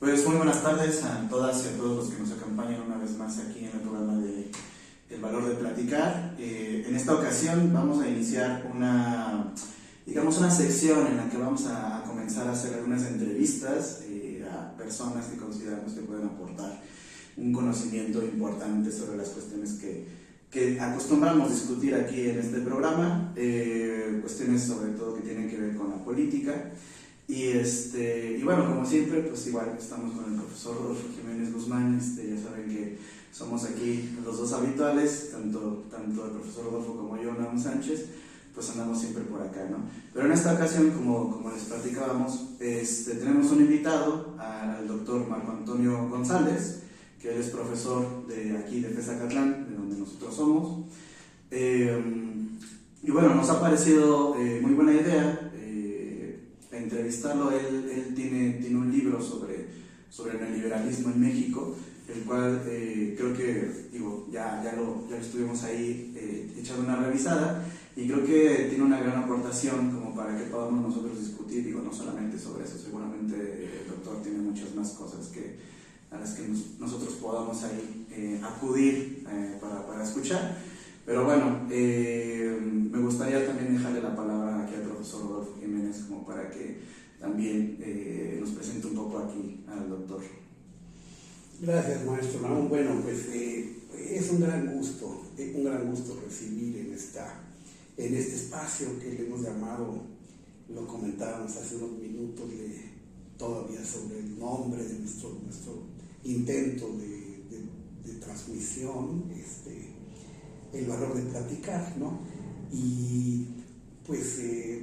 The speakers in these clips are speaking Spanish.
Pues muy buenas tardes a todas y a todos los que nos acompañan una vez más aquí en el programa de El Valor de Platicar. En esta ocasión vamos a iniciar una sección en la que vamos a comenzar a hacer algunas entrevistas a personas que consideramos que pueden aportar un conocimiento importante sobre las cuestiones que acostumbramos discutir aquí en este programa, cuestiones sobre todo que tienen que ver con la política. Y bueno, como siempre, pues igual estamos con el profesor Rodolfo Jiménez Guzmán. Ya saben que somos aquí los dos habituales, tanto el profesor Rodolfo como yo, Naum Sánchez, pues andamos siempre por acá, ¿no? Pero en esta ocasión, como les platicábamos, tenemos un invitado, al doctor Marco Antonio González, que él es profesor de aquí de Tezacatlán, de donde nosotros somos. Y bueno, nos ha parecido muy buena idea entrevistarlo. Él tiene un libro sobre el neoliberalismo en México, el cual creo que, ya lo estuvimos ahí echando una revisada, y creo que tiene una gran aportación como para que podamos nosotros discutir, no solamente sobre eso, seguramente el doctor tiene muchas más cosas a las que nosotros podamos ahí acudir para escuchar. Pero bueno, me gustaría también dejarle la palabra aquí al profesor Rodolfo Jiménez como para que también nos presente un poco aquí al doctor. Gracias, maestro Naum. Bueno, pues es un gran gusto recibir en este espacio que le hemos llamado, lo comentábamos hace unos minutos, todavía sobre el nombre de nuestro intento de transmisión, el valor de platicar, ¿no? Y pues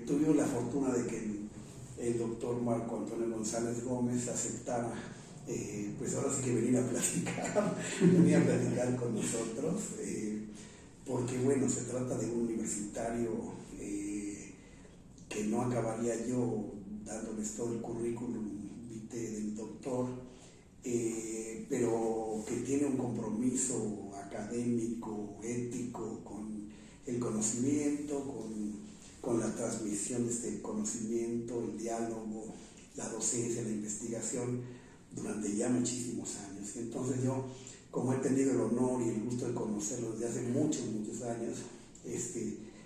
tuvimos la fortuna de que el doctor Marco Antonio González Gómez aceptara, pues ahora sí que venir a platicar con nosotros, porque bueno, se trata de un universitario que no acabaría yo dándoles todo el currículum vitae del doctor, pero que tiene un compromiso académico, ético, con el conocimiento, con la transmisión de este conocimiento, el diálogo, la docencia, la investigación, durante ya muchísimos años. Entonces yo, como he tenido el honor y el gusto de conocerlo desde hace muchos años,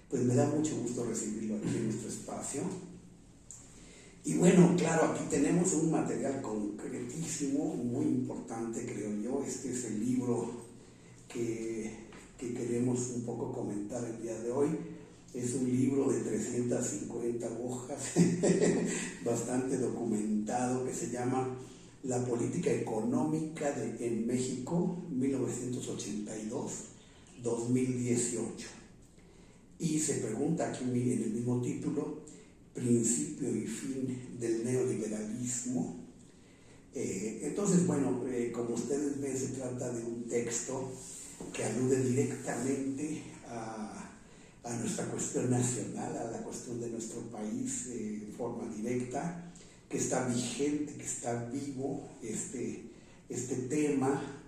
pues me da mucho gusto recibirlo aquí en nuestro espacio. Y bueno, claro, aquí tenemos un material concretísimo, muy importante, creo yo. Este es el libro que queremos un poco comentar el día de hoy. Es un libro de 350 hojas, bastante documentado, que se llama La política económica en México, 1982-2018. Y se pregunta aquí en el mismo título, principio y fin del neoliberalismo. Entonces, bueno, como ustedes ven, se trata de un texto que alude directamente a nuestra cuestión nacional, a la cuestión de nuestro país en forma directa, que está vigente, que está vivo este tema,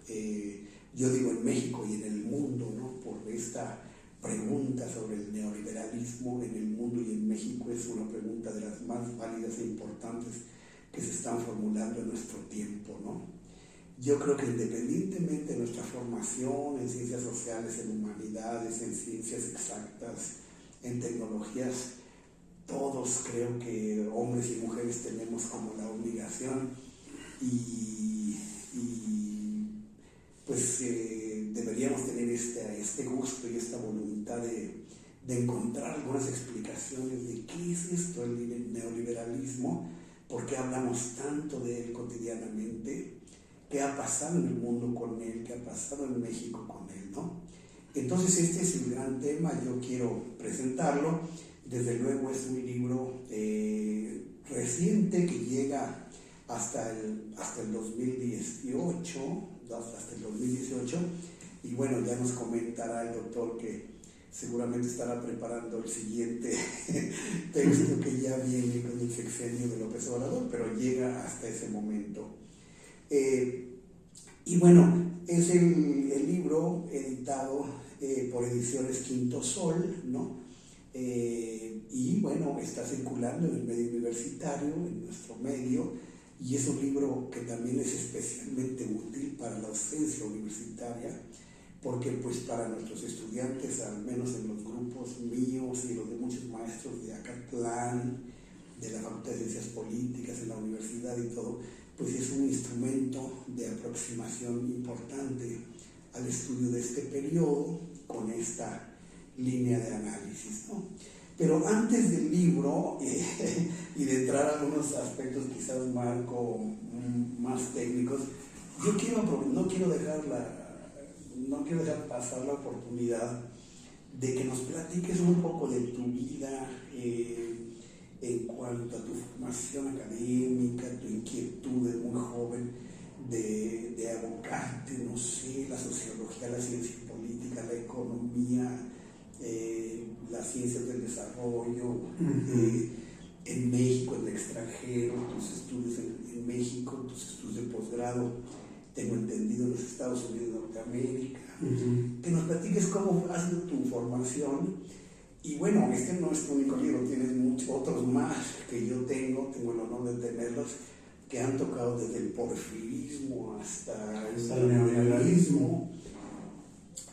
yo digo en México y en el mundo, ¿no? Por esta pregunta sobre el neoliberalismo en el mundo y en México es una pregunta de las más válidas e importantes que se están formulando en nuestro tiempo, ¿no? Yo creo que independientemente de nuestra formación en ciencias sociales, en humanidades, en ciencias exactas, en tecnologías, todos creo que hombres y mujeres tenemos como la obligación y pues deberíamos tener este gusto y esta voluntad de encontrar algunas explicaciones de qué es esto, el neoliberalismo, por qué hablamos tanto de él cotidianamente, qué ha pasado en el mundo con él, qué ha pasado en México con él, ¿no? Entonces este es el gran tema, yo quiero presentarlo. Desde luego es un libro reciente que llega hasta el 2018, y bueno, ya nos comentará el doctor que seguramente estará preparando el siguiente texto que ya viene con el sexenio de López Obrador, pero llega hasta ese momento. Y bueno, es el libro editado por Ediciones Quinto Sol, ¿no? Y bueno, está circulando en el medio universitario, en nuestro medio, y es un libro que también es especialmente útil para la docencia universitaria, porque pues para nuestros estudiantes, al menos en los grupos míos y los de muchos maestros de Acatlán, de la Facultad de Ciencias Políticas, en la universidad y todo, pues es un instrumento de aproximación importante al estudio de este periodo con esta línea de análisis, ¿no? Pero antes del libro y de entrar a algunos aspectos quizás, Marco, más técnicos, no quiero dejar pasar la oportunidad de que nos platiques un poco de tu vida en cuanto a tu formación académica, tu inquietud de muy joven de abocarte, no sé, la sociología, la ciencia política, la economía, las ciencias del desarrollo, en México, en el extranjero, tus estudios en México, tus estudios de posgrado, tengo entendido, en los Estados Unidos de Norteamérica. Que nos platiques cómo ha sido tu formación. Y bueno, este no es tu único libro, tienes muchos otros más que yo tengo el honor de tenerlos, que han tocado desde el porfirismo hasta el neoliberalismo.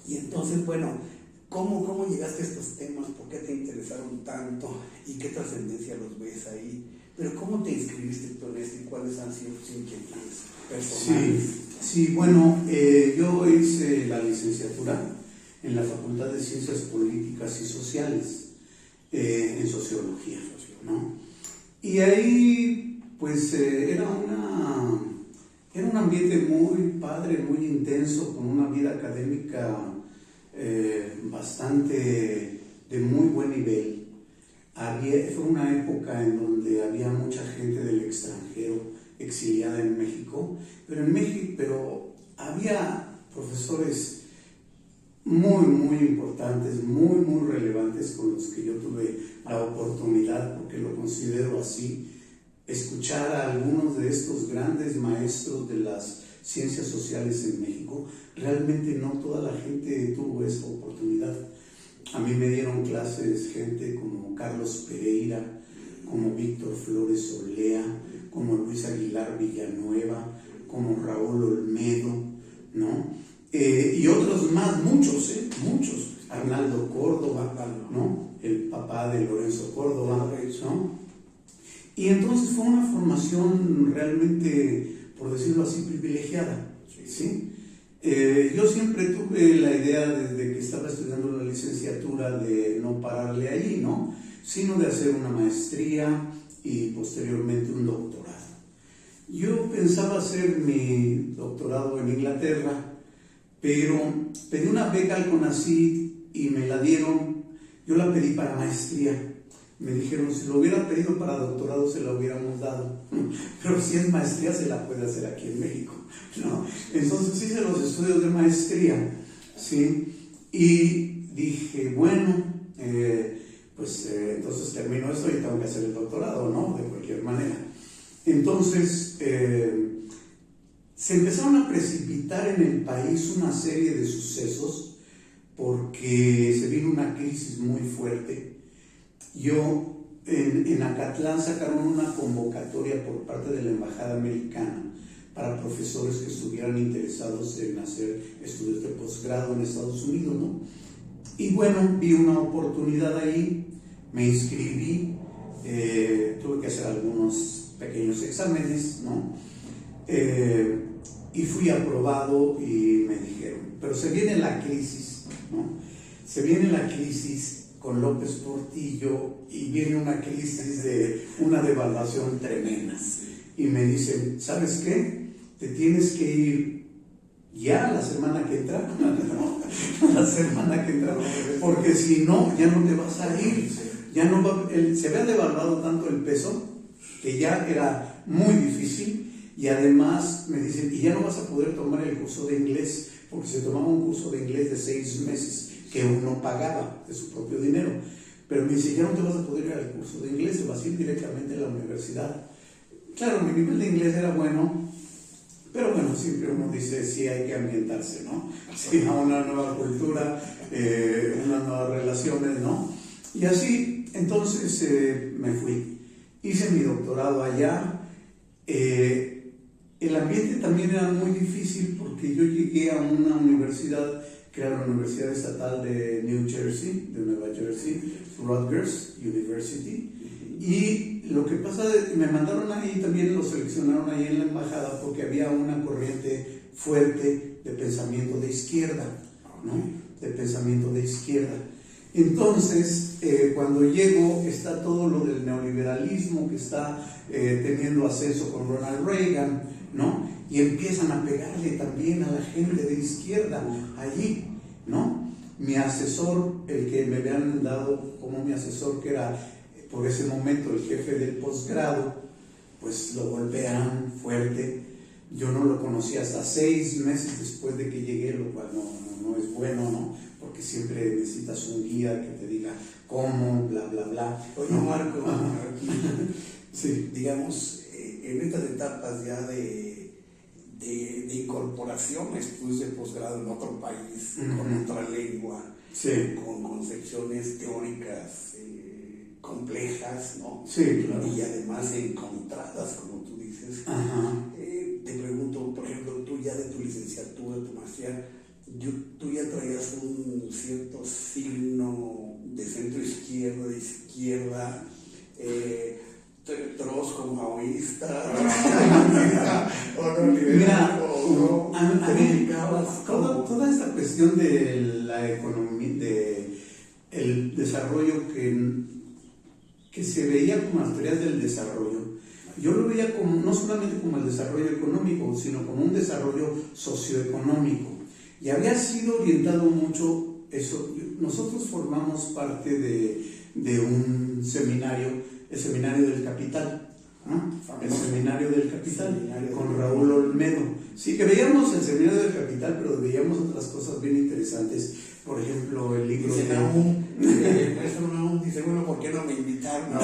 Y entonces, bueno, ¿cómo llegaste a estos temas? ¿Por qué te interesaron tanto? ¿Y qué trascendencia los ves ahí? Pero ¿cómo te inscribiste tú en esto y cuáles han sido tus inquietudes personales? Sí, bueno, yo hice la licenciatura en la Facultad de Ciencias Políticas y Sociales, en Sociología, ¿no? Y ahí, pues, era un ambiente muy padre, muy intenso, con una vida académica bastante de muy buen nivel. Fue una época en donde había mucha gente del extranjero exiliada en México, pero había profesores muy, muy importantes, muy, muy relevantes con los que yo tuve la oportunidad, porque lo considero así, escuchar a algunos de estos grandes maestros de las ciencias sociales en México. Realmente no toda la gente tuvo esa oportunidad. A mí me dieron clases gente como Carlos Pereira, como Víctor Flores Olea, como Luis Aguilar Villanueva, como Raúl Olmedo, ¿no? Y otros más, muchos, Arnaldo Córdoba, ¿no? El papá de Lorenzo Córdoba, ¿no? Y entonces fue una formación realmente, por decirlo así, privilegiada, ¿sí? Yo siempre tuve la idea desde que estaba estudiando la licenciatura de no pararle allí, ¿no? Sino de hacer una maestría y posteriormente un doctorado. Yo pensaba hacer mi doctorado en Inglaterra, pero pedí una beca al CONACYT y me la dieron. Yo la pedí para maestría. Me dijeron, si lo hubiera pedido para doctorado se la hubiéramos dado, pero si es maestría se la puede hacer aquí en México, ¿no? Entonces hice los estudios de maestría, ¿sí? Y dije, bueno, entonces termino esto y tengo que hacer el doctorado, ¿no? De cualquier manera. Entonces se empezaron a precipitar en el país una serie de sucesos porque se vino una crisis muy fuerte. En Acatlán sacaron una convocatoria por parte de la Embajada Americana para profesores que estuvieran interesados en hacer estudios de posgrado en Estados Unidos, ¿no? Y bueno, vi una oportunidad ahí, me inscribí, tuve que hacer algunos pequeños exámenes, ¿no? Y fui aprobado y me dijeron, pero se viene la crisis, ¿no? Se viene la crisis con López Portillo y viene una crisis de una devaluación tremenda. Y me dicen, ¿sabes qué? Te tienes que ir ya la semana que entra, porque si no, ya no te vas a ir. Ya no se había devaluado tanto el peso que ya era muy difícil, y además me dicen, y ya no vas a poder tomar el curso de inglés, porque se tomaba un curso de inglés de 6 meses que uno pagaba de su propio dinero, pero me dice, ya no te vas a poder ir al curso de inglés, te vas a ir directamente a la universidad. Claro, mi nivel de inglés era bueno, pero bueno, siempre uno dice, sí hay que ambientarse, ¿no? Sí, a una nueva cultura, unas nuevas relaciones, ¿no? Y así, entonces me fui, hice mi doctorado allá, el ambiente también era muy difícil porque yo llegué a una universidad que era la Universidad Estatal de New Jersey, de Nueva Jersey, Rutgers University, y lo que pasa es que me mandaron ahí, también lo seleccionaron ahí en la embajada porque había una corriente fuerte de pensamiento de izquierda, ¿no? De pensamiento de izquierda. Entonces, cuando llego, está todo lo del neoliberalismo que está teniendo ascenso con Ronald Reagan, ¿no? Y empiezan a pegarle también a la gente de izquierda allí, ¿no? Mi asesor, el que me habían dado como mi asesor, que era por ese momento el jefe del posgrado, pues lo golpean fuerte. Yo no lo conocí hasta 6 meses después de que llegué, lo cual no es bueno, ¿no? Porque siempre necesitas un guía que te diga cómo, bla, bla, bla. Oye, ¿no? Marco, Sí. digamos, en estas etapas ya de incorporación, estudios de posgrado en otro país, con otra lengua, Sí. con concepciones teóricas complejas, ¿no? Sí, claro. Y además encontradas, como tú dices. Ajá. Te pregunto, por ejemplo, tú ya de tu licenciatura, tu maestría, tú ya traías un cierto signo de centro izquierda, de izquierda, trosco, maoísta, o no, Mira, te dedicabas toda esta cuestión de la economía, de el desarrollo que se veía como las teorías del desarrollo, yo lo veía como, no solamente como el desarrollo económico, sino como un desarrollo socioeconómico. Y había sido orientado mucho eso. Nosotros formamos parte de un seminario, el Seminario del Capital, ¿no? El Seminario del Capital, con Raúl Olmedo. Sí, que veíamos el Seminario del Capital, pero veíamos otras cosas bien interesantes. Por ejemplo, el libro dice, de... dice, bueno, ¿por qué no me invitaron? No,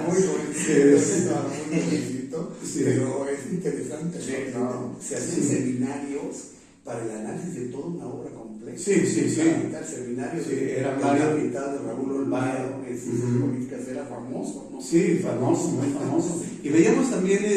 Muy bonito, Sí. pero es interesante. Sí, ¿no? Se hacen seminarios para el análisis de toda una obra compleja. Sí. El seminario era de Mario Capital de Raúl Olmedo, en sus políticas, era famoso, ¿no? Sí, famoso, muy famoso. Y veíamos también a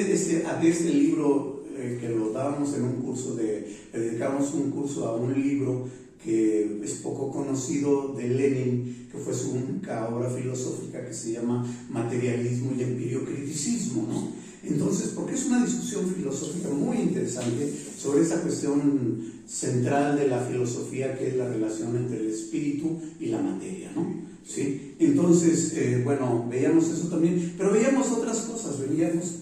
este libro que lo dábamos en un curso le dedicamos un curso a un libro que es poco conocido de Lenin, que fue su única obra filosófica, que se llama Materialismo y Empiriocriticismo, ¿no? Entonces, porque es una discusión filosófica muy interesante sobre esa cuestión central de la filosofía, que es la relación entre el espíritu y la materia, ¿no? ¿Sí? Entonces, bueno, veíamos eso también, pero veíamos otras cosas, veíamos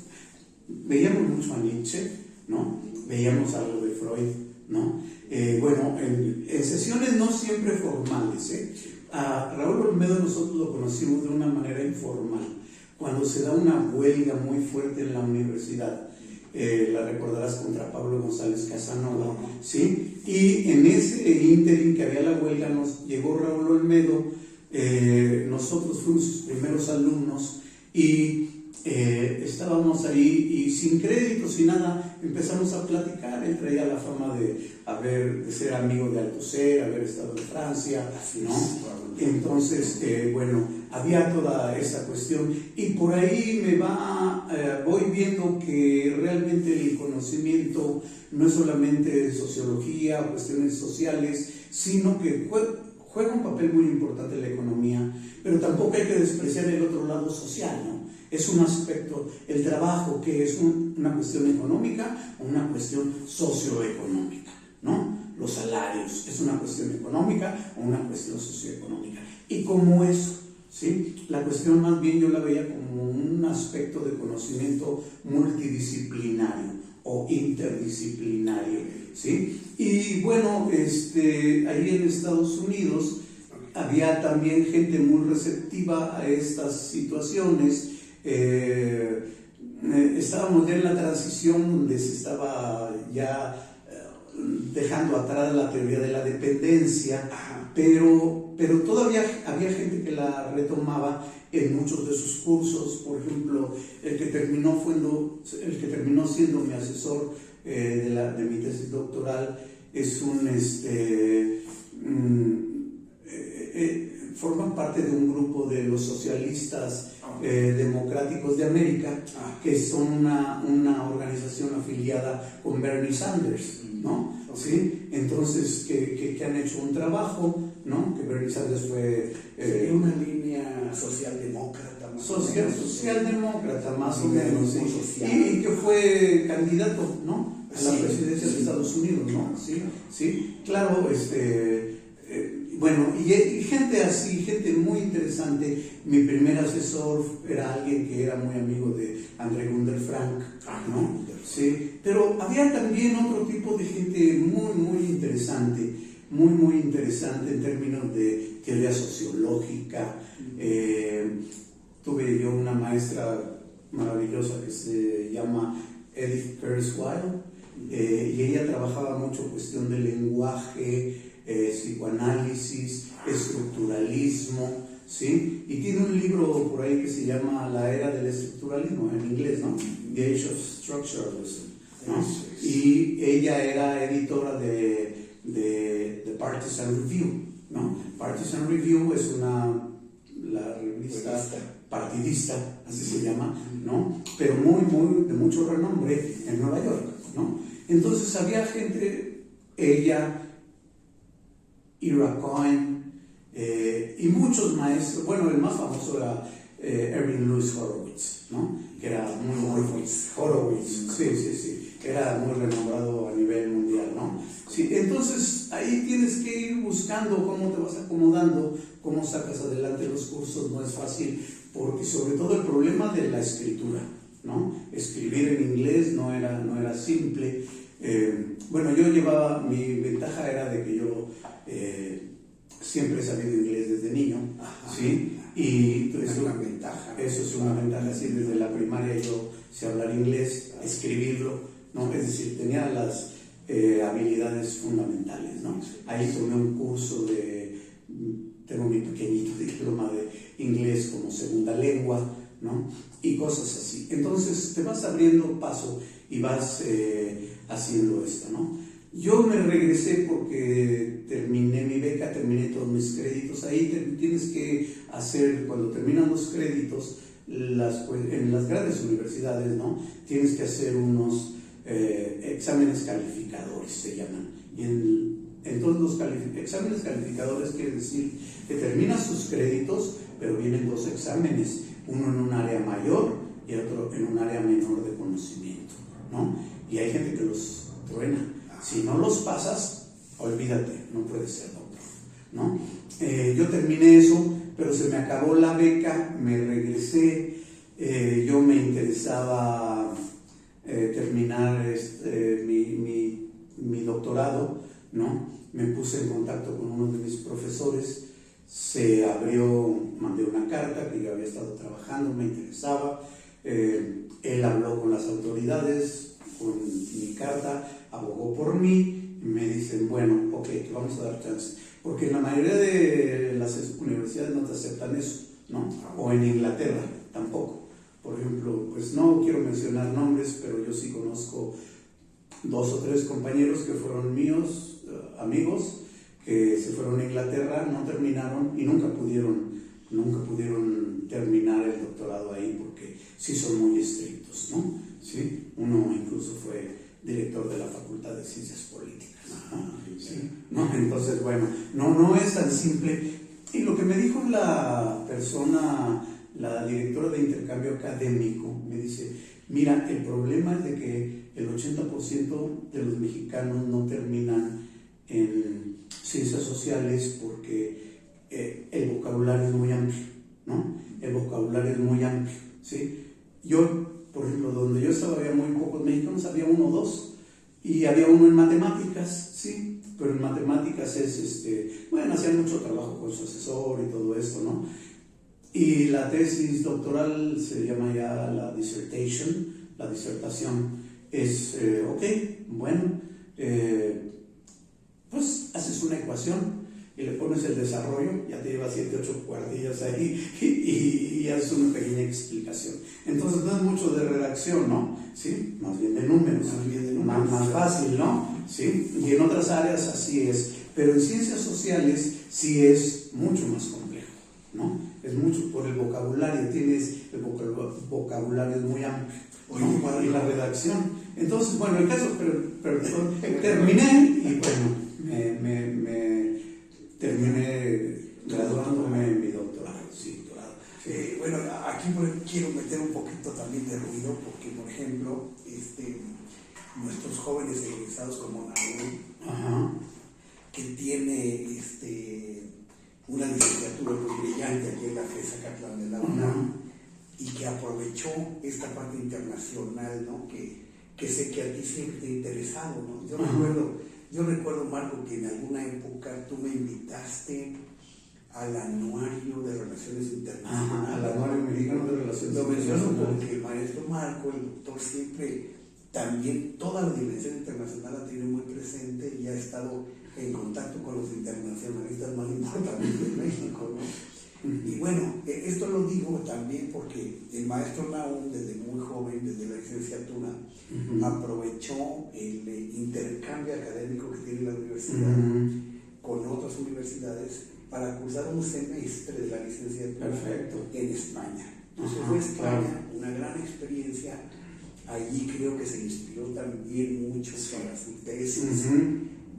mucho a Nietzsche, ¿no? Veíamos algo de Freud, ¿no? Bueno, en sesiones no siempre formales, a Raúl Olmedo nosotros lo conocimos de una manera informal, cuando se da una huelga muy fuerte en la universidad. La recordarás, contra Pablo González Casanova, ¿sí? Y en ese ínterin que había la huelga nos llegó Raúl Olmedo, nosotros fuimos sus primeros alumnos y estábamos ahí y sin créditos y nada empezamos a platicar. Él traía la fama de ser amigo de Althusser, haber estado en Francia, ¿no? Entonces, bueno, había toda esa cuestión y por ahí voy viendo que realmente el conocimiento no es solamente sociología o cuestiones sociales, sino que juega un papel muy importante en la economía, pero tampoco hay que despreciar el otro lado social, ¿no? Es un aspecto, el trabajo, que es una cuestión económica o una cuestión socioeconómica, ¿no? Los salarios, ¿es una cuestión económica o una cuestión socioeconómica? Y como eso, ¿sí? La cuestión más bien yo la veía como un aspecto de conocimiento multidisciplinario o interdisciplinario, ¿sí? Y bueno, ahí en Estados Unidos había también gente muy receptiva a estas situaciones. Estábamos ya en la transición donde se estaba ya dejando atrás la teoría de la dependencia, pero todavía había gente que la retomaba en muchos de sus cursos. Por ejemplo, el que terminó siendo mi asesor de mi tesis doctoral es forma parte de un grupo de los socialistas democráticos de América, que son una organización afiliada con Bernie Sanders, ¿no? ¿Sí? Entonces, que han hecho un trabajo, ¿no? Que Bernie Sanders fue... una línea socialdemócrata. Socialdemócrata, más o menos, ¿sí? Social. Y que fue candidato, ¿no? A la Sí, presidencia de sí. Estados Unidos, ¿no? Sí, sí, claro, bueno, y gente así, gente muy interesante. Mi primer asesor era alguien que era muy amigo de André Gunder Frank, ¿no? Sí, pero había también otro tipo de gente muy, muy interesante en términos de teoría sociológica. Tuve yo una maestra maravillosa que se llama Edith Kurzweil, y ella trabajaba mucho cuestión del lenguaje, psicoanálisis, estructuralismo, ¿sí? Y tiene un libro por ahí que se llama La Era del Estructuralismo, en inglés, ¿no? The Age of Structuralism, ¿no? Y ella era editora de Partisan Review, ¿no? Partisan Review es la revista partidista, así se llama, ¿no? Pero de mucho renombre en Nueva York, ¿no? Entonces había gente, ella, Ira Cohen, y muchos maestros. Bueno, el más famoso era Erwin Lewis Horowitz, ¿no? Que era muy Horowitz, sí, era muy renombrado a nivel mundial, ¿no? Sí, entonces ahí tienes que ir buscando cómo te vas acomodando, cómo sacas adelante los cursos. No es fácil, porque sobre todo el problema de la escritura, ¿no? Escribir en inglés no era simple. Bueno, mi ventaja era de que yo siempre he sabido inglés desde niño, ¿sí? Y es una ventaja. Eso es una ventaja, sí, desde la primaria yo sé hablar inglés, escribirlo, ¿no? Es decir, tenía las habilidades fundamentales, ¿no? Ahí tomé un curso tengo mi pequeñito diploma de inglés como segunda lengua, ¿no? Y cosas así. Entonces te vas abriendo paso y vas haciendo esto, ¿no? Yo me regresé porque terminé mi beca, terminé todos mis créditos. Ahí tienes que hacer, cuando terminan los créditos, en las grandes universidades, ¿no? Tienes que hacer unos exámenes calificadores, se llaman. Y entonces los exámenes calificadores quiere decir que terminas tus créditos, pero vienen dos exámenes, uno en un área mayor y otro en un área menor de conocimiento, ¿no? Y hay gente que los truena. Si no los pasas, olvídate, no puedes ser doctor, ¿no? Yo terminé eso, pero se me acabó la beca, me regresé. Yo me interesaba terminar mi doctorado, ¿no? Me puse en contacto con uno de mis profesores, mandé una carta que yo había estado trabajando, me interesaba. Él habló con las autoridades, con mi carta, abogó por mí, y me dicen, bueno, ok, te vamos a dar chance, porque en la mayoría de las universidades no te aceptan eso, ¿no? O en Inglaterra tampoco. Por ejemplo, pues no quiero mencionar nombres, pero yo sí conozco 2 o 3 compañeros que fueron míos, amigos, que se fueron a Inglaterra, no terminaron y nunca pudieron terminar el doctorado ahí, porque sí son muy estrictos, ¿no? ¿Sí? Uno incluso fue director de la Facultad de Ciencias Políticas. ¿Sí? ¿No? Entonces, bueno, no es tan simple. Y lo que me dijo la directora de intercambio académico, me dice, mira, el problema es de que el 80% de los mexicanos no terminan en ciencias sociales porque el vocabulario es muy amplio, ¿no? El vocabulario es muy amplio, ¿sí? Yo, por ejemplo, donde yo estaba había muy pocos mexicanos, había 1 o 2, y había uno en matemáticas, sí, pero en matemáticas hacían mucho trabajo con su asesor y todo esto, ¿no? Y la tesis doctoral se llama ya la disertación, es, pues haces una ecuación y le pones el desarrollo, ya te lleva 7, 8 cuartillas ahí y haces una pequeña explicación. Entonces no es mucho de redacción, ¿no? ¿Sí? Más bien de números, más fácil, ¿no? ¿Sí? Y en otras áreas así es, pero en ciencias sociales sí es mucho más complejo. es mucho por el vocabulario, el vocabulario es muy amplio. ¿No? Y la redacción. Entonces, bueno, el caso, pero terminé y bueno, me terminé graduándome en mi doctorado. Sí, doctorado. Bueno, aquí quiero meter un poquito también de ruido, porque por ejemplo, nuestros jóvenes egresados como Naúl, que tiene una licenciatura muy brillante aquí en la FES Acatlán de la UNAM, y que aprovechó esta parte internacional, ¿no? que sé que a ti siempre te ha interesado, ¿no? Yo recuerdo, Marco, que en alguna época tú me invitaste al Anuario de Relaciones Internacionales. Al Anuario Mexicano de Relaciones Lo menciono Internacionales. porque el maestro Marco, el doctor, siempre también toda la dimensión internacional la tiene muy presente y ha estado en contacto con los internacionalistas más importantes de México, ¿no? Y bueno, esto lo digo también porque el maestro Naúl, desde muy joven, desde la licenciatura, aprovechó el intercambio académico que tiene la universidad con otras universidades para cursar un semestre de la licenciatura en España. Entonces fue España una gran experiencia. Allí creo que se inspiró también mucho para su tesis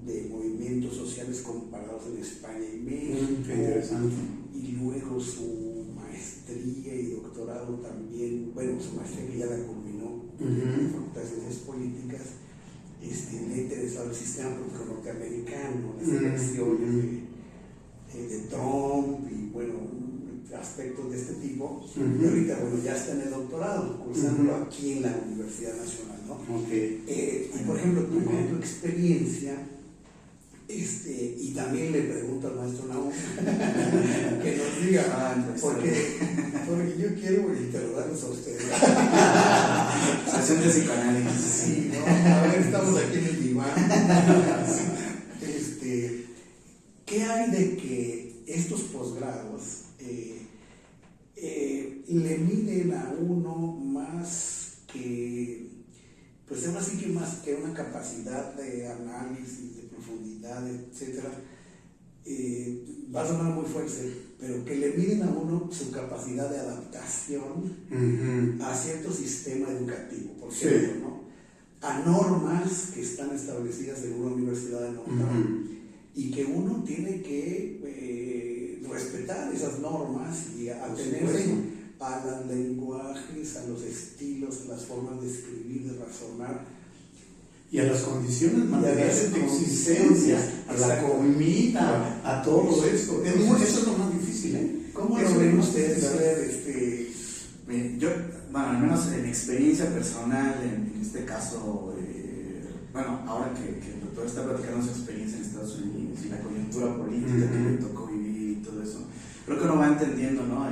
de movimientos sociales comparados en España y México. Qué interesante. Y luego su maestría y doctorado también, bueno, su maestría que ya la culminó en la Facultad de Ciencias Políticas, le interesaba el sistema político norteamericano, las elecciones de Trump y bueno, aspectos de este tipo. Y ahorita, bueno, ya está en el doctorado, cursándolo aquí en la Universidad Nacional, ¿no? Y por ejemplo, tú con tu experiencia, y también le pregunto al maestro Naúl que nos diga, porque yo quiero interrogarlos a ustedes. Sesión de psicoanálisis. Sí, ¿no? A ver, estamos aquí en el diván. ¿Qué hay de que estos posgrados le miden a uno más que, pues ahora sí que más que una capacidad de análisis, de profundidad, etcétera? Va a sonar muy fuerte, pero que le miden a uno su capacidad de adaptación a cierto sistema educativo, por ejemplo, ¿no? A normas que están establecidas en una universidad en otra, y que uno tiene que respetar esas normas y atenerse a los lenguajes, a los estilos, a las formas de escribir, de razonar. Y a las condiciones materiales de existencia, a la comida, a todo esto. Eso es lo más difícil, ¿eh? ¿Cómo lo ven ustedes? A ver, yo, bueno, al menos en mi experiencia personal, en este caso, bueno, ahora que el doctor está platicando su experiencia en Estados Unidos y la coyuntura política que le tocó vivir y todo eso, creo que uno va entendiendo, ¿no?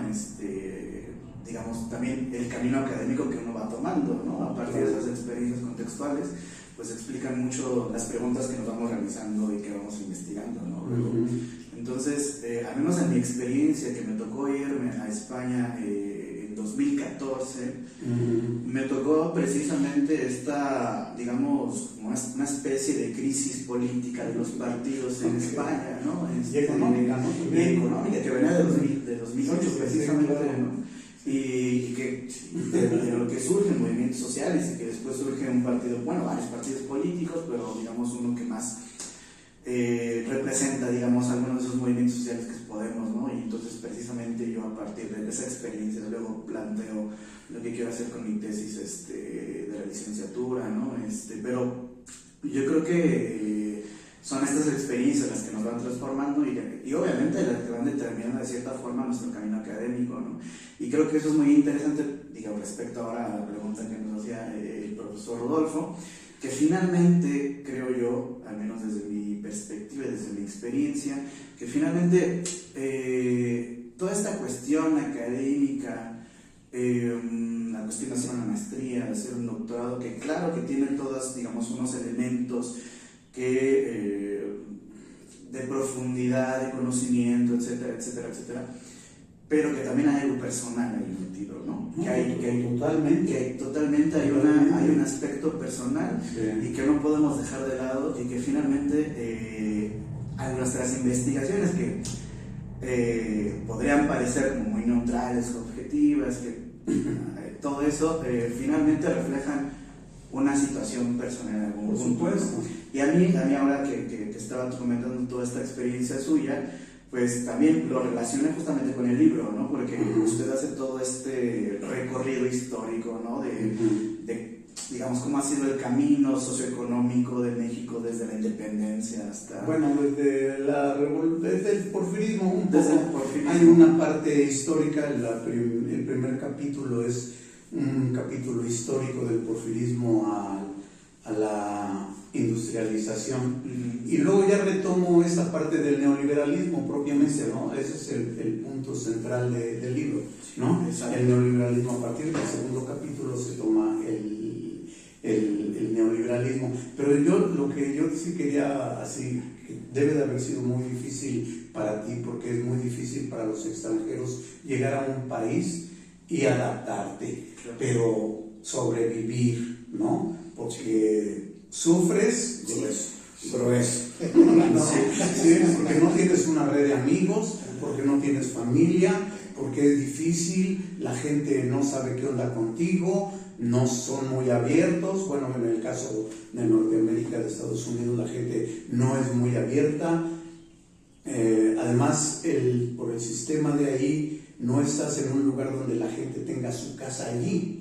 Digamos, también el camino académico que uno va tomando, ¿no? A partir de esas experiencias contextuales, pues explican mucho las preguntas que nos vamos realizando y que vamos investigando, ¿no? Entonces, al menos en mi experiencia, que me tocó irme a España en 2014, me tocó precisamente esta, digamos, una especie de crisis política de los partidos en España, ¿no? Y económica, ¿no? Y económica, que venía de 2008 precisamente, ¿no? Y que de lo que surgen movimientos sociales y que después surge un partido, bueno, varios partidos políticos, pero digamos uno que más representa, digamos, algunos de esos movimientos sociales que es Podemos, ¿no? Y entonces precisamente yo a partir de esa experiencia luego planteo lo que quiero hacer con mi tesis de la licenciatura, ¿no? Pero yo creo que son estas experiencias las que nos van transformando y obviamente las que van determinando de cierta forma nuestro camino académico, ¿no? Y creo que eso es muy interesante, digamos, respecto ahora a la pregunta que nos hacía el profesor Rodolfo, que finalmente creo yo, al menos desde mi perspectiva y desde mi experiencia, que finalmente toda esta cuestión académica, la cuestión de hacer una maestría, de hacer un doctorado, que claro que tiene todas, digamos, unos elementos de profundidad, de conocimiento, etcétera, etcétera, etcétera, pero que también hay algo personal ahí metido, ¿no? Totalmente hay un aspecto personal y que no podemos dejar de lado y que finalmente a nuestras investigaciones, que podrían parecer como muy neutrales, objetivas, que todo eso finalmente reflejan una situación personal en algún punto. Y a mí ahora que estaba comentando toda esta experiencia suya, pues también lo relacioné justamente con el libro, ¿no? Porque usted hace todo este recorrido histórico, ¿no? De digamos, cómo ha sido el camino socioeconómico de México desde la independencia hasta... Bueno, desde el porfirismo un desde poco. El porfirismo. Hay una parte histórica, el primer capítulo es un capítulo histórico del porfirismo a la industrialización. Y luego ya retomo esa parte del neoliberalismo propiamente, ¿no? Ese es el punto central del libro, ¿no? El neoliberalismo. A partir del segundo capítulo se toma el neoliberalismo. Pero lo que yo sí quería, así, que debe de haber sido muy difícil para ti, porque es muy difícil para los extranjeros llegar a un país y adaptarte, pero sobrevivir, ¿no? Porque sufres, grueso. Porque no tienes una red de amigos, porque no tienes familia, porque es difícil, la gente no sabe qué onda contigo, no son muy abiertos. Bueno, en el caso de Norteamérica, de Estados Unidos, la gente no es muy abierta. Además, por el sistema de ahí, no estás en un lugar donde la gente tenga su casa allí.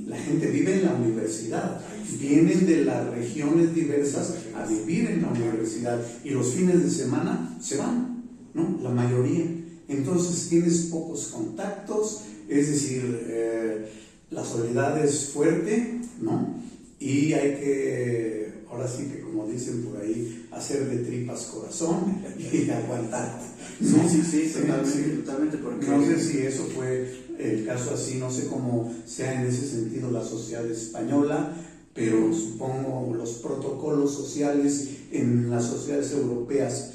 La gente vive en la universidad, vienen de las regiones diversas a vivir en la universidad y los fines de semana se van, ¿no? La mayoría. Entonces tienes pocos contactos, es decir, la soledad es fuerte, ¿no? Y hay que, ahora sí que como dicen por ahí, hacer de tripas corazón y aguantar. ¿No? Sí, totalmente. Porque no sé si eso fue el caso así, no sé cómo sea en ese sentido la sociedad española, pero supongo los protocolos sociales en las sociedades europeas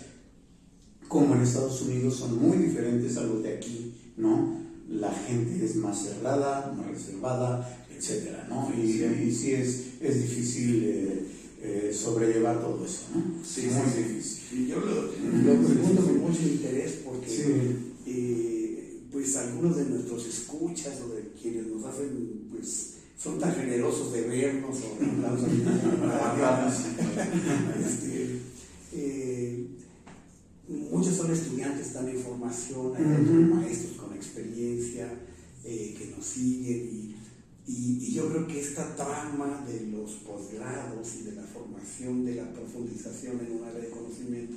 como en Estados Unidos son muy diferentes a los de aquí, ¿no? La gente es más cerrada, más reservada, etcétera, ¿no? Y sí es difícil sobrellevar todo eso, ¿no? Sí, muy difícil. Y yo lo pregunto con mucho interés porque pues algunos de nuestros escuchas o de quienes nos hacen, pues son tan generosos de vernos o de muchos son estudiantes, están en formación, hay otros maestros con experiencia que nos siguen y yo creo que esta trama de los posgrados y de la formación, de la profundización en un área de conocimiento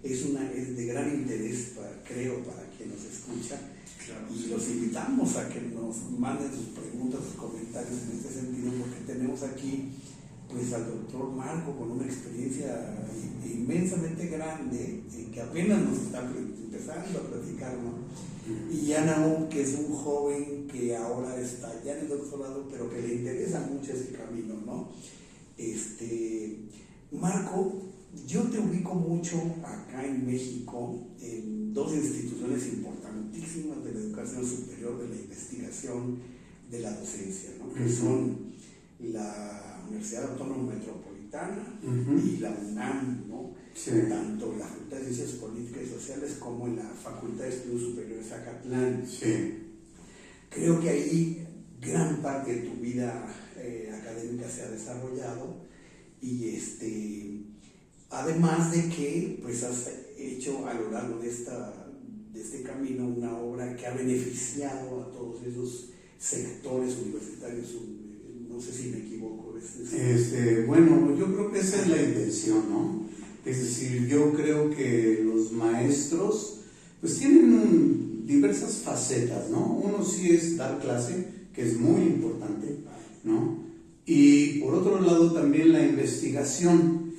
es de gran interés, creo, para quien nos escucha. Claro, y los invitamos a que nos manden sus preguntas, sus comentarios en este sentido, porque tenemos aquí pues al doctor Marco con una experiencia inmensamente grande que apenas nos está empezando a platicar, ¿no? Y Ana, que es un joven que ahora está ya en el doctorado, pero que le interesa mucho ese camino, ¿no? Marco, yo te ubico mucho acá en México en dos instituciones importantísimas de la educación superior, de la investigación, de la docencia, ¿no? Que son la Universidad Autónoma Metropolitana y la UNAM, ¿no? Sí. Tanto en la Facultad de Ciencias Políticas y Sociales como en la Facultad de Estudios Superiores Zacatlán. Sí. Creo que ahí gran parte de tu vida académica se ha desarrollado y además de que pues has hecho a lo largo de este camino una obra que ha beneficiado a todos esos sectores universitarios, no sé si me equivoco. Bueno, yo creo que esa es la intención, ¿no? Es decir, yo creo que los maestros pues tienen diversas facetas, ¿no? Uno sí es dar clase, que es muy importante, ¿no? Y por otro lado también la investigación.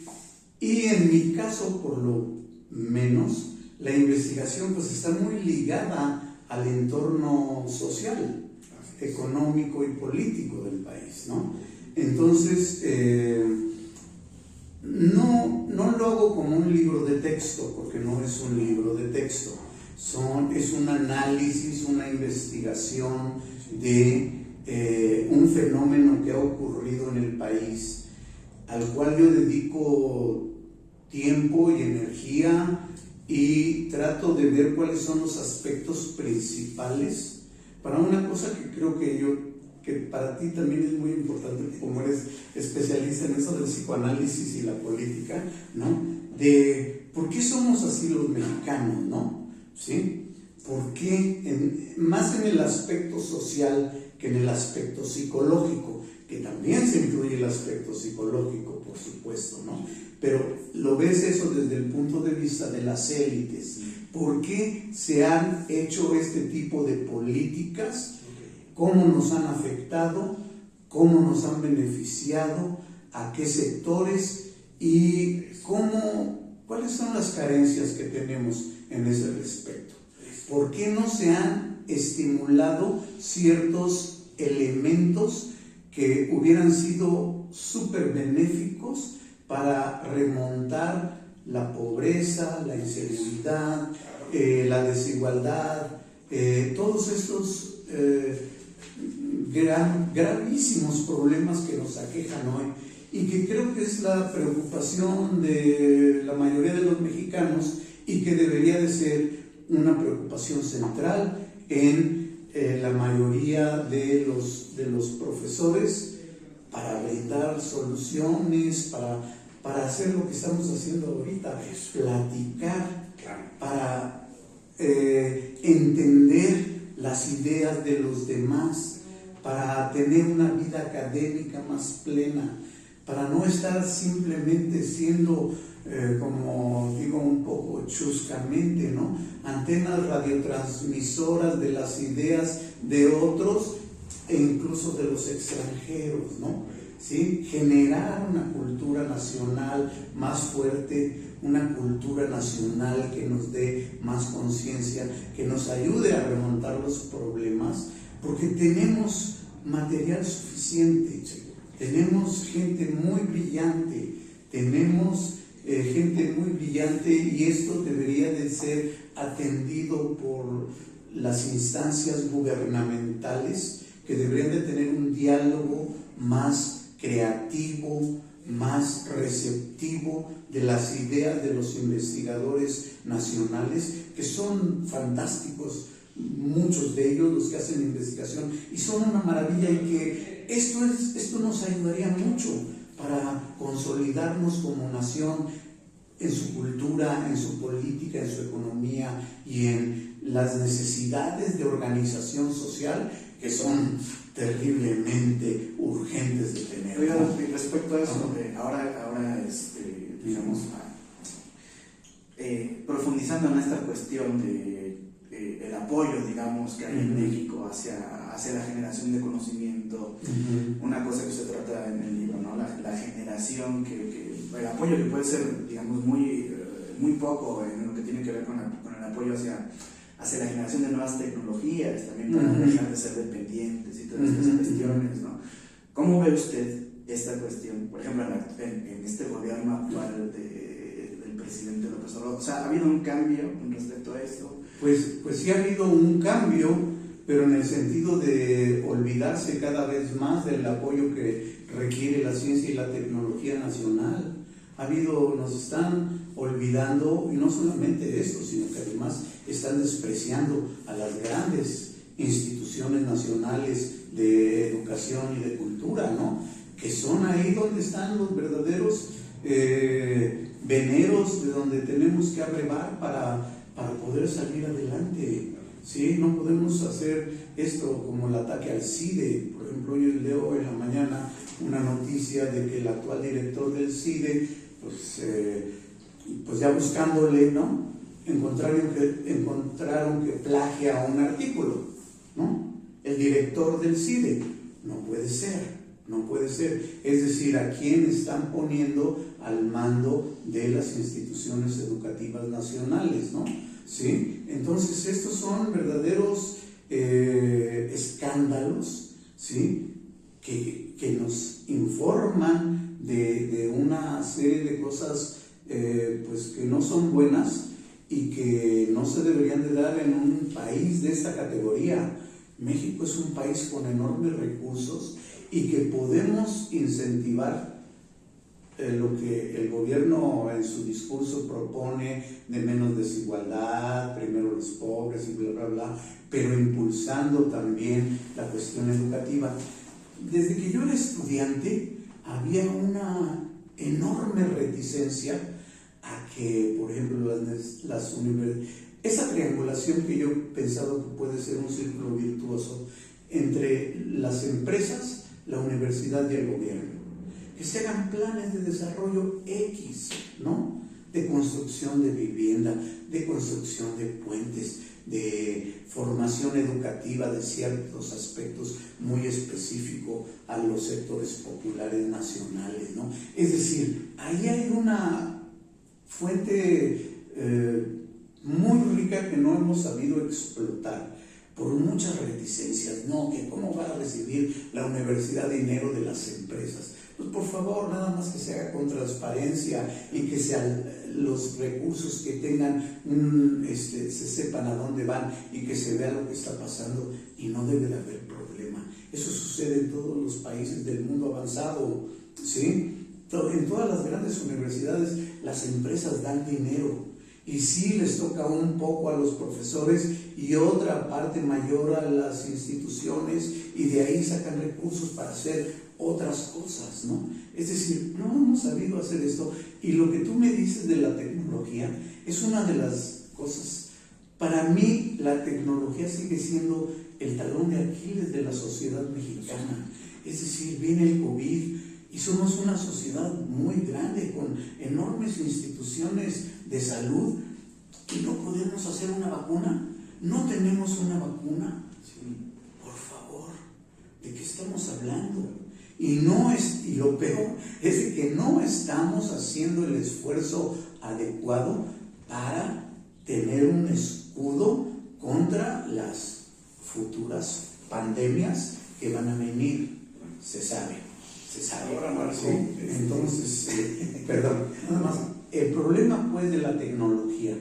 Y en mi caso, por lo menos, la investigación pues está muy ligada al entorno social, económico y político del país, ¿no? Entonces, no lo hago como un libro de texto, porque no es un libro de texto, es un análisis, una investigación de un fenómeno que ha ocurrido en el país, al cual yo dedico tiempo y energía y trato de ver cuáles son los aspectos principales para una cosa que creo que para ti también es muy importante, como eres especialista en eso del psicoanálisis y la política, ¿no? De por qué somos así los mexicanos, ¿no? ¿Sí? ¿Por qué? Más en el aspecto social que en el aspecto psicológico, que también se incluye el aspecto psicológico, por supuesto, ¿no? Pero lo ves eso desde el punto de vista de las élites. ¿Por qué se han hecho este tipo de políticas? ¿Cómo nos han afectado? ¿Cómo nos han beneficiado? ¿A qué sectores? ¿Y cuáles son las carencias que tenemos en ese respecto? ¿Por qué no se han estimulado ciertos elementos que hubieran sido súper benéficos para remontar la pobreza, la inseguridad, la desigualdad, todos estos gravísimos problemas que nos aquejan hoy y que creo que es la preocupación de la mayoría de los mexicanos y que debería de ser una preocupación central en la mayoría de los profesores para brindar soluciones, para hacer lo que estamos haciendo ahorita, platicar, para entender las ideas de los demás, para tener una vida académica más plena, para no estar simplemente siendo, como digo un poco chuscamente, ¿no?, antenas radiotransmisoras de las ideas de otros e incluso de los extranjeros, ¿no? ¿Sí? Generar una cultura nacional más fuerte, una cultura nacional que nos dé más conciencia, que nos ayude a remontar los problemas, porque tenemos material suficiente, tenemos gente muy brillante, y esto debería de ser atendido por las instancias gubernamentales que deberían de tener un diálogo más creativo, más receptivo de las ideas de los investigadores nacionales, que son fantásticos, muchos de ellos los que hacen investigación, y son una maravilla, y que esto nos ayudaría mucho para consolidarnos como nación en su cultura, en su política, en su economía y en las necesidades de organización social que son terriblemente urgentes de tener. Oiga, respecto a eso, ahora digamos, profundizando en esta cuestión de el apoyo, digamos, que hay en México hacia la generación de conocimiento, una cosa que usted trata en el libro, ¿no? La generación, el apoyo que puede ser, digamos, muy poco en lo que tiene que ver con el apoyo hacia la generación de nuevas tecnologías, también para dejar de ser dependientes y todas estas cuestiones, ¿no? ¿Cómo ve usted esta cuestión, por ejemplo, en este gobierno actual del presidente López Obrador? O sea, ¿ha habido un cambio con respecto a esto? Pues sí ha habido un cambio, pero en el sentido de olvidarse cada vez más del apoyo que requiere la ciencia y la tecnología nacional. Nos están olvidando, y no solamente esto, sino que además están despreciando a las grandes instituciones nacionales de educación y de cultura, ¿no?, que son ahí donde están los verdaderos veneros de donde tenemos que abrevar para poder salir adelante. ¿Sí? No podemos hacer esto como el ataque al CIDE. Por ejemplo, yo leo en la mañana una noticia de que el actual director del CIDE, pues ya buscándole, ¿no?, encontraron que plagia un artículo, ¿no? El director del CIDE. No puede ser. Es decir, ¿a quién están poniendo al mando de las instituciones educativas nacionales, ¿no? ¿Sí? Entonces, estos son verdaderos escándalos, ¿sí?, que nos informan de una serie de cosas pues que no son buenas y que no se deberían de dar en un país de esta categoría. México es un país con enormes recursos y que podemos incentivar lo que el gobierno en su discurso propone de menos desigualdad, primero los pobres y bla, bla, bla, pero impulsando también la cuestión educativa. Desde que yo era estudiante había una enorme reticencia a que, por ejemplo, las universidades, esa triangulación que yo he pensado que puede ser un círculo virtuoso entre las empresas, la universidad y el gobierno, que se hagan planes de desarrollo X, ¿no? De construcción de vivienda, de construcción de puentes, de formación educativa de ciertos aspectos muy específicos a los sectores populares nacionales, ¿no? Es decir, ahí hay una fuente muy rica que no hemos sabido explotar por muchas reticencias. No, que cómo va a recibir la universidad dinero de las empresas. Pues por favor, nada más que se haga con transparencia y que los recursos que tengan, se sepan a dónde van y que se vea lo que está pasando, y no debe de haber problema. Eso sucede en todos los países del mundo avanzado, ¿sí? En todas las grandes universidades las empresas dan dinero y sí les toca un poco a los profesores y otra parte mayor a las instituciones, y de ahí sacan recursos para hacer otras cosas, ¿no? Es decir, no hemos sabido hacer esto, y lo que tú me dices de la tecnología es una de las cosas. Para mí la tecnología sigue siendo el talón de Aquiles de la sociedad mexicana. Es decir, viene el COVID y somos una sociedad muy grande con enormes instituciones de salud y no podemos hacer una vacuna. No tenemos una vacuna. Sí. Por favor, ¿de qué estamos hablando? Y lo peor es de que no estamos haciendo el esfuerzo adecuado para tener un escudo contra las futuras pandemias que van a venir. Se sabe. Ahora, Marco, sí. Entonces, perdón, nada más. El problema, pues, de la tecnología,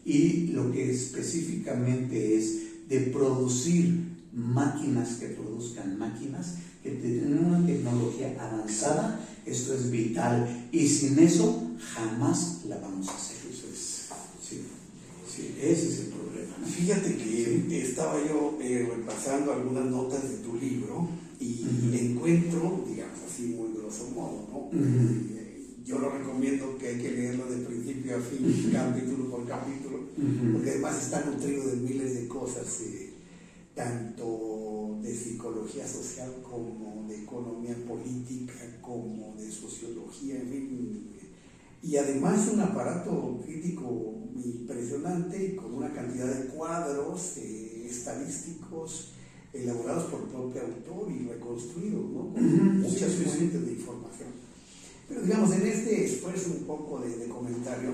y lo que específicamente es de producir máquinas que produzcan máquinas, que tienen una tecnología avanzada, esto es vital, y sin eso jamás la vamos a hacer. Eso es, sí, ese es el problema, ¿no? Fíjate que estaba yo repasando algunas notas de tu libro y encuentro, digamos así, muy grosso modo, ¿no? Yo lo recomiendo que hay que leerlo de principio a fin, capítulo por capítulo, porque además está nutrido de miles de cosas, tanto de psicología social como de economía política, como de sociología, en fin. Y además un aparato crítico impresionante, con una cantidad de cuadros estadísticos elaborados por el propio autor y reconstruidos, ¿no? Con muchas fuentes de información. Pero digamos, en este esfuerzo un poco de comentario,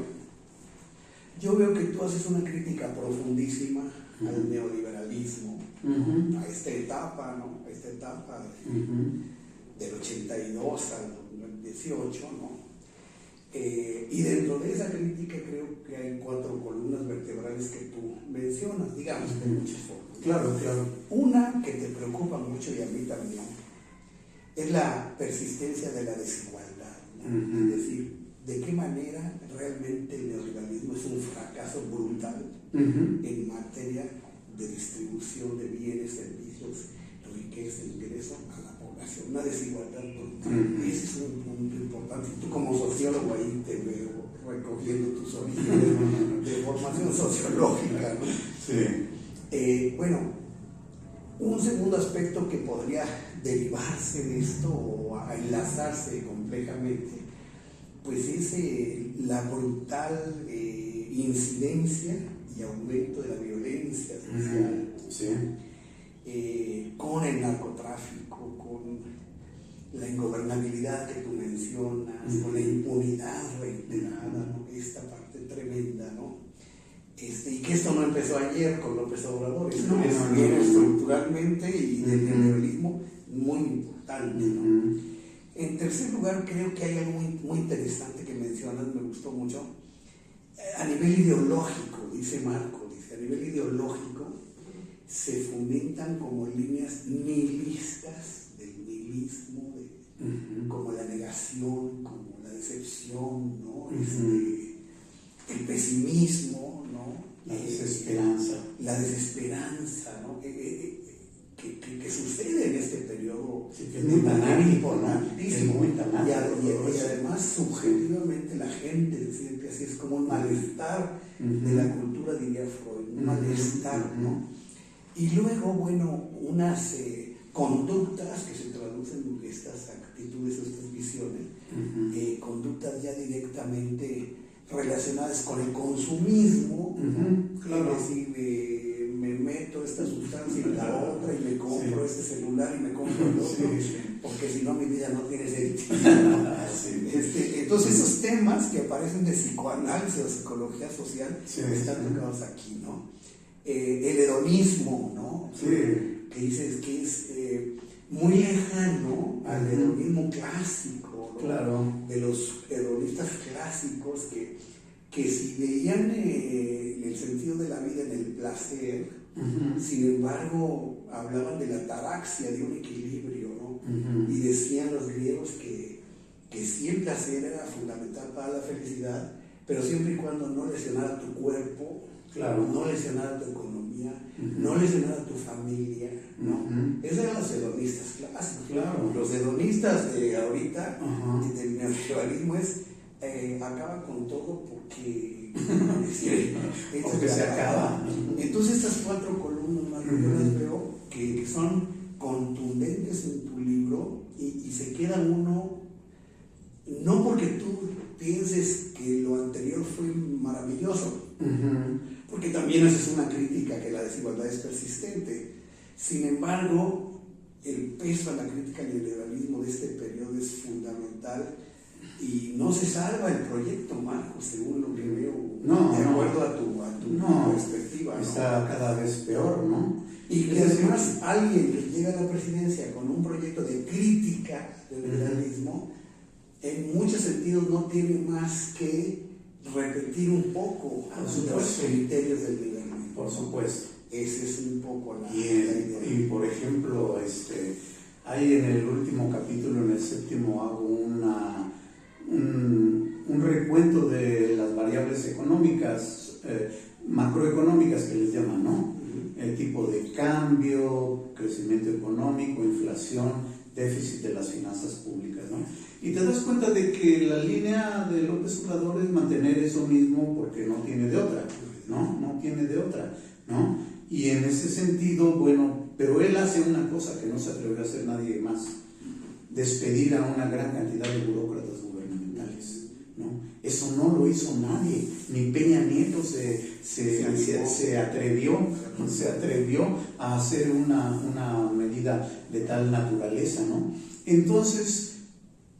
yo veo que tú haces una crítica profundísima al neoliberalismo, a esta etapa, ¿no? A esta etapa del 82 al 18, ¿no? Y dentro de esa crítica creo que hay 4 columnas vertebrales que tú mencionas, digamos, de muchas formas. Claro. Una que te preocupa mucho, y a mí también, es la persistencia de la desigualdad, ¿no? Es decir, de qué manera realmente el neoliberalismo es un fracaso brutal en materia de distribución de bienes, servicios, riqueza, ingreso a la población, una desigualdad brutal. Ese es un punto importante. Tú como sociólogo ahí te veo recogiendo tus orígenes de formación sociológica, ¿no? Sí. Bueno, un segundo aspecto que podría derivarse de esto o a enlazarse complejamente, pues es la brutal incidencia y aumento de la violencia social, con el narcotráfico, con la ingobernabilidad que tú mencionas, con la impunidad reiterada, ¿no? Esta parte tremenda, ¿no? Y que esto no empezó ayer con López Obrador, esto viene estructuralmente y del neoliberalismo muy importante, ¿no? En tercer lugar, creo que hay algo muy interesante que mencionas, me gustó mucho, a nivel ideológico, dice Marco, a nivel ideológico se fomentan como líneas nihilistas del nihilismo, como la negación, como la decepción, ¿no? El pesimismo, ¿no? La desesperanza. La desesperanza, ¿no? Que sucede en este periodo. Sí, que es muy tanático, ¿no? Es muy tanático. Y además, subjetivamente, la gente siente así, es como un malestar de la cultura, diría Freud, un malestar, ¿no? Y luego, bueno, unas conductas que se traducen en estas actitudes, estas visiones, conductas ya directamente relacionadas con el consumismo, claro. Es decir, me meto esta sustancia y la otra y me compro este celular y me compro el otro, porque si no mi vida no tiene sentido. Entonces esos temas que aparecen de psicoanálisis o psicología social están tocados aquí, ¿no? El hedonismo, ¿no? Que dices que es muy lejano al hedonismo clásico, ¿no? Claro. De los hedonistas clásicos que si veían el sentido de la vida en el placer, sin embargo hablaban de la ataraxia, de un equilibrio, ¿no? Y decían los griegos que sí, el placer era fundamental para la felicidad, pero siempre y cuando no lesionara tu cuerpo, no lesionara tu economía, no lesionara tu familia, ¿no? Esos eran los hedonistas clásicos. Claro. Los hedonistas de ahorita, del neoliberalismo, acaba con todo porque se acaba. Entonces estas 4 columnas, Mario, yo las veo que son contundentes en tu libro y se queda uno, no porque tú pienses que lo anterior fue maravilloso, porque también esa es una crítica, que la desigualdad es persistente. Sin embargo, el peso a la crítica al liberalismo de este periodo es fundamental y no se salva el proyecto, Marco, según lo que veo, de acuerdo a tu perspectiva, ¿no? Está cada vez peor, ¿no? Y que además alguien que llega a la presidencia con un proyecto de crítica del liberalismo, en muchos sentidos no tiene más que repetir un poco los criterios del liberalismo. Por supuesto. Ese es un poco la idea. Y por ejemplo, hay en el último capítulo, en el 7º, hago un recuento de las variables económicas, macroeconómicas que les llaman, ¿no? El tipo de cambio, crecimiento económico, inflación, déficit de las finanzas públicas, ¿no? Y te das cuenta de que la línea de López Obrador es mantener eso mismo porque no tiene de otra, ¿no? No tiene de otra, ¿no? Y en ese sentido, bueno, pero él hace una cosa que no se atrevió a hacer nadie más: despedir a una gran cantidad de burócratas gubernamentales, ¿no? Eso no lo hizo nadie, ni Peña Nieto se atrevió a hacer una medida de tal naturaleza, ¿no? Entonces,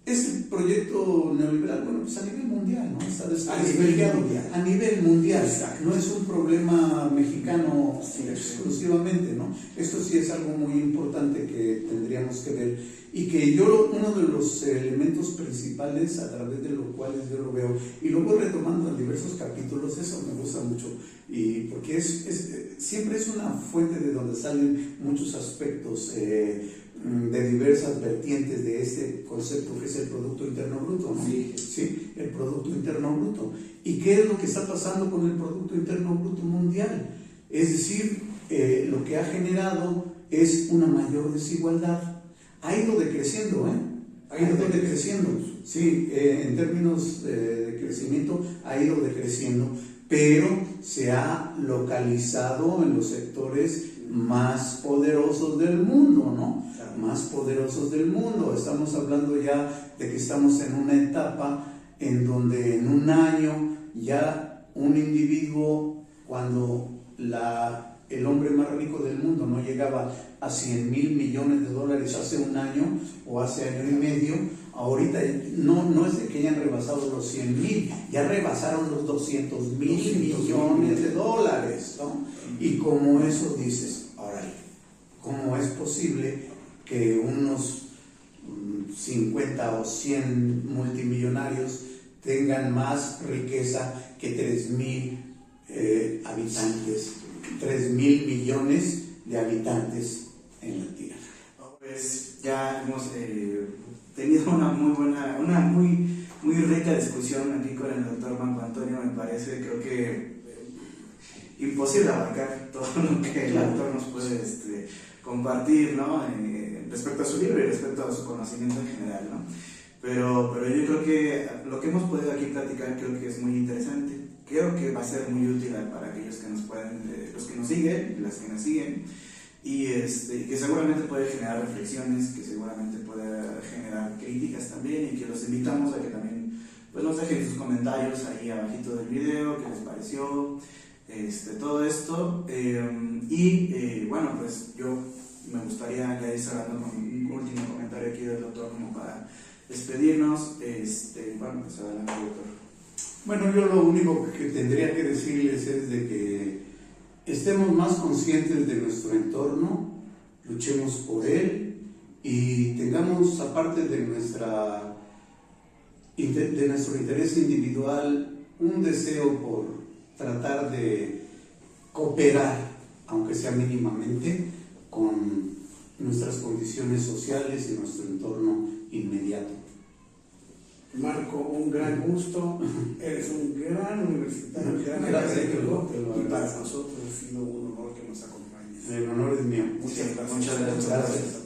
este proyecto neoliberal, bueno, pues a nivel mundial, ¿no? Está desplegado a nivel mundial. No es un problema mexicano exclusivamente, ¿no? Esto sí es algo muy importante que tendríamos que ver y que uno de los elementos principales a través de los cuales yo lo veo, y lo voy retomando en diversos capítulos, eso me gusta mucho, y porque siempre es una fuente de donde salen muchos aspectos de diversas vertientes de este concepto que es el Producto Interno Bruto, ¿no? Sí, el Producto Interno Bruto. ¿Y qué es lo que está pasando con el Producto Interno Bruto mundial? Es decir, lo que ha generado es una mayor desigualdad. Ha ido decreciendo, Ha ido decreciendo. Sí, en términos de crecimiento ha ido decreciendo, pero se ha localizado en los sectores más poderosos del mundo, ¿no? Más poderosos del mundo. Estamos hablando ya de que estamos en una etapa en donde en un año ya un individuo, cuando el hombre más rico del mundo no llegaba a 100,000 millones de dólares hace un año o hace año y medio, ahorita no es de que hayan rebasado los 100,000, ya rebasaron los 200,000 millones de dólares, ¿no? Y como eso dices, órale, ¿cómo es posible que unos 50 o 100 multimillonarios tengan más riqueza que 3,000 habitantes, 3,000 millones de habitantes en la Tierra? Pues ya hemos tenido una muy rica discusión aquí con el doctor Marco Antonio, me parece. Creo que imposible abarcar todo lo que el autor nos puede compartir, ¿no? Respecto a su libro y respecto a su conocimiento en general, ¿no? Pero yo creo que lo que hemos podido aquí platicar creo que es muy interesante. Creo que va a ser muy útil para aquellos que nos pueden, los que nos siguen, las que nos siguen, y que seguramente puede generar reflexiones, que seguramente puede generar críticas también, y que los invitamos a que también pues, nos dejen sus comentarios ahí abajito del video, qué les pareció, todo esto. Bueno, pues yo me gustaría ya ir cerrando con un último comentario aquí del doctor como para despedirnos. Bueno, pues adelante, doctor. Bueno, yo lo único que tendría que decirles es de que estemos más conscientes de nuestro entorno, luchemos por él y tengamos, aparte de nuestro interés individual, un deseo por tratar de cooperar, aunque sea mínimamente, con nuestras condiciones sociales y nuestro entorno inmediato. Marco, un gran gusto, eres un gran universitario, un gran académico, y para nosotros ha sido un honor que nos acompañes. El honor es mío. Muchas gracias. Muchas gracias.